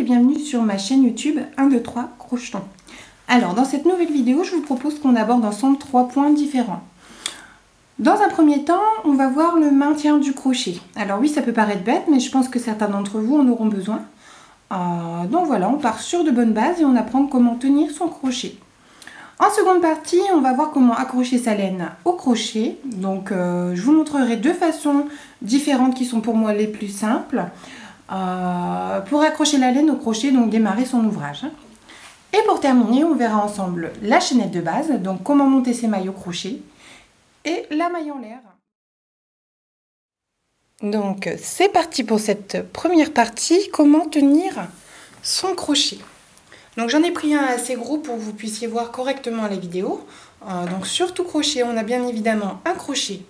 bienvenue sur ma chaîne YouTube 1, 2, 3 Crochetons. Alors dans cette nouvelle vidéo, je vous propose qu'on aborde ensemble 3 points différents. Dans un premier temps, on va voir le maintien du crochet. Alors oui, ça peut paraître bête, mais je pense que certains d'entre vous en auront besoin. Donc voilà, on part sur de bonnes bases et on apprend comment tenir son crochet. En seconde partie, on va voir comment accrocher sa laine au crochet. Donc je vous montrerai deux façons différentes qui sont pour moi les plus simples. Pour accrocher la laine au crochet, donc démarrer son ouvrage. Et pour terminer, on verra ensemble la chaînette de base, donc comment monter ses mailles au crochet, et la maille en l'air. Donc c'est parti pour cette première partie, comment tenir son crochet. Donc j'en ai pris un assez gros pour que vous puissiez voir correctement la vidéo. Donc sur tout crochet, on a bien évidemment un crochet.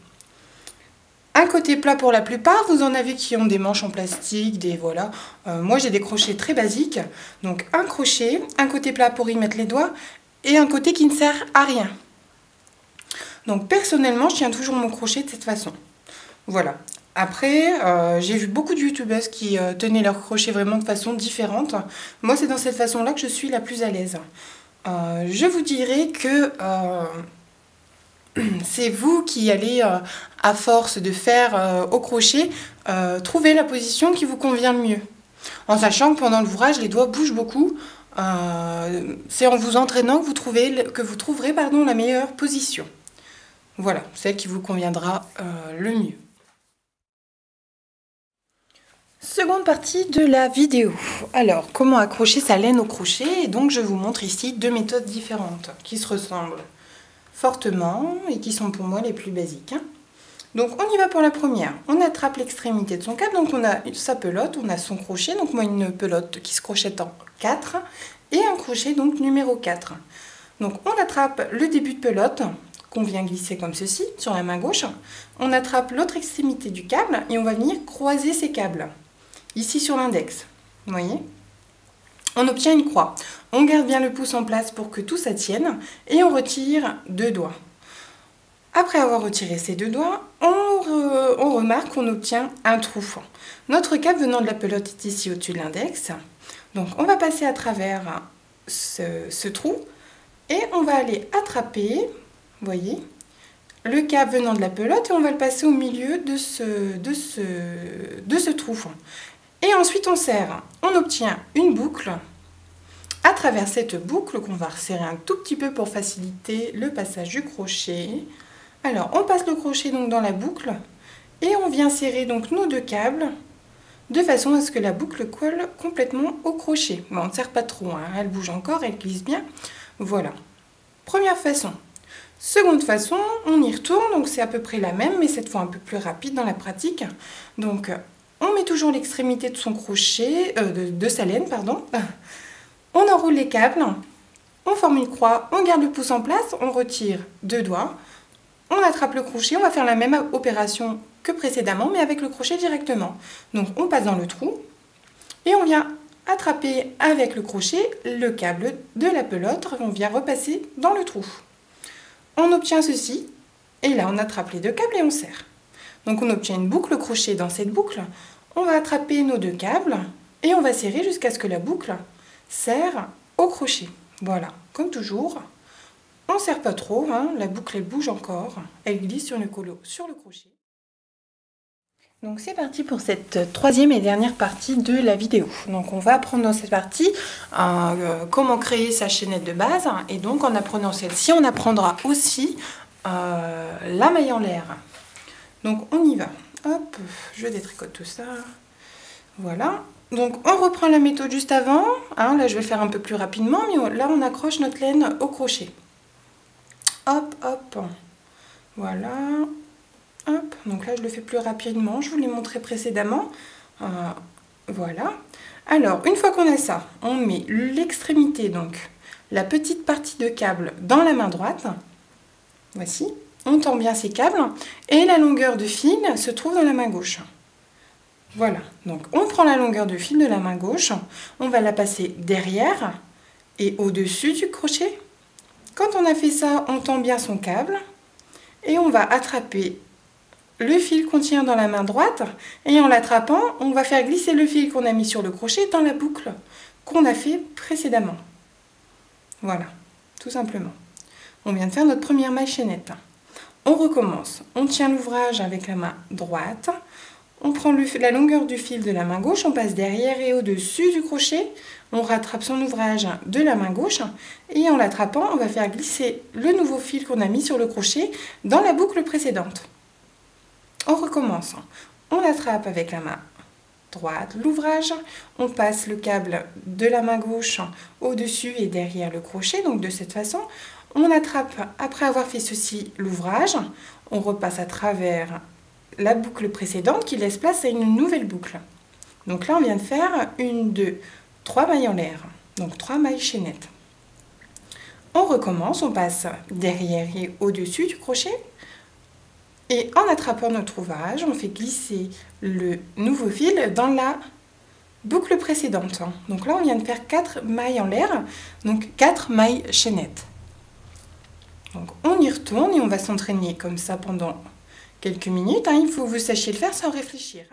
Un côté plat pour la plupart, vous en avez qui ont des manches en plastique, des voilà. Moi j'ai des crochets très basiques, donc un crochet, un côté plat pour y mettre les doigts et un côté qui ne sert à rien. Donc personnellement, je tiens toujours mon crochet de cette façon. Voilà. Après, j'ai vu beaucoup de youtubeuses qui tenaient leur crochet vraiment de façon différente. Moi c'est dans cette façon-là que je suis la plus à l'aise. Je vous dirais que c'est vous qui allez, à force de faire au crochet, trouver la position qui vous convient le mieux. En sachant que pendant l'ouvrage, les doigts bougent beaucoup. C'est en vous entraînant que vous trouverez la meilleure position. Voilà, celle qui vous conviendra le mieux. Seconde partie de la vidéo. Alors, comment accrocher sa laine au crochet? Et donc, je vous montre ici deux méthodes différentes qui se ressemblent fortement et qui sont pour moi les plus basiques. Donc on y va pour la première. On attrape l'extrémité de son câble, donc on a sa pelote, on a son crochet, donc moi une pelote qui se crochette en 4 et un crochet donc numéro 4. Donc on attrape le début de pelote qu'on vient glisser comme ceci sur la main gauche. On attrape l'autre extrémité du câble et on va venir croiser ces câbles ici sur l'index. Vous voyez ? On obtient une croix. On garde bien le pouce en place pour que tout ça tienne et on retire deux doigts. Après avoir retiré ces deux doigts, on remarque qu'on obtient un trou. Notre câble venant de la pelote est ici au-dessus de l'index. Donc on va passer à travers ce trou et on va aller attraper, vous voyez, le câble venant de la pelote et on va le passer au milieu de ce trou. Et ensuite on serre, on obtient une boucle. À travers cette boucle qu'on va resserrer un tout petit peu pour faciliter le passage du crochet. Alors on passe le crochet donc dans la boucle et on vient serrer donc nos deux câbles de façon à ce que la boucle colle complètement au crochet. Bon, on ne serre pas trop, hein, elle bouge encore, elle glisse bien. Voilà. Première façon. Seconde façon, on y retourne, donc c'est à peu près la même, mais cette fois un peu plus rapide dans la pratique. Donc on met toujours l'extrémité de son crochet, de sa laine, pardon. On enroule les câbles, on forme une croix, on garde le pouce en place, on retire deux doigts, on attrape le crochet, on va faire la même opération que précédemment, mais avec le crochet directement. Donc on passe dans le trou et on vient attraper avec le crochet le câble de la pelote, on vient repasser dans le trou. On obtient ceci, et là on attrape les deux câbles et on serre. Donc on obtient une boucle crochet dans cette boucle, on va attraper nos deux câbles et on va serrer jusqu'à ce que la boucle serre au crochet. Voilà, comme toujours, on ne serre pas trop, hein, la boucle elle bouge encore, elle glisse sur le crochet. Donc c'est parti pour cette troisième et dernière partie de la vidéo. Donc on va apprendre dans cette partie comment créer sa chaînette de base, et donc en apprenant celle-ci, on apprendra aussi la maille en l'air. Donc on y va. Hop, je détricote tout ça. Voilà. Donc on reprend la méthode juste avant, hein, là je vais le faire un peu plus rapidement, mais là on accroche notre laine au crochet. Hop, hop, voilà, hop, donc là je le fais plus rapidement, je vous l'ai montré précédemment, voilà. Alors une fois qu'on a ça, on met l'extrémité, donc la petite partie de câble dans la main droite, voici, on tend bien ces câbles, et la longueur de fil se trouve dans la main gauche. Voilà, donc on prend la longueur de fil de la main gauche, on va la passer derrière et au-dessus du crochet. Quand on a fait ça, on tend bien son câble et on va attraper le fil qu'on tient dans la main droite et en l'attrapant, on va faire glisser le fil qu'on a mis sur le crochet dans la boucle qu'on a fait précédemment. Voilà, tout simplement. On vient de faire notre première maille chaînette. On recommence. On tient l'ouvrage avec la main droite. On prend la longueur du fil de la main gauche, on passe derrière et au-dessus du crochet. On rattrape son ouvrage de la main gauche et en l'attrapant, on va faire glisser le nouveau fil qu'on a mis sur le crochet dans la boucle précédente. On recommence. On attrape avec la main droite l'ouvrage, on passe le câble de la main gauche au-dessus et derrière le crochet, donc de cette façon. On attrape, après avoir fait ceci, l'ouvrage, on repasse à travers la boucle précédente qui laisse place à une nouvelle boucle. Donc là, on vient de faire 1, 2, 3 mailles en l'air, donc 3 mailles chaînettes. On recommence, on passe derrière et au-dessus du crochet. Et en attrapant notre ouvrage, on fait glisser le nouveau fil dans la boucle précédente. Donc là, on vient de faire 4 mailles en l'air, donc 4 mailles chaînettes. Donc on y retourne et on va s'entraîner comme ça pendant quelques minutes. Il faut que vous sachiez le faire sans réfléchir.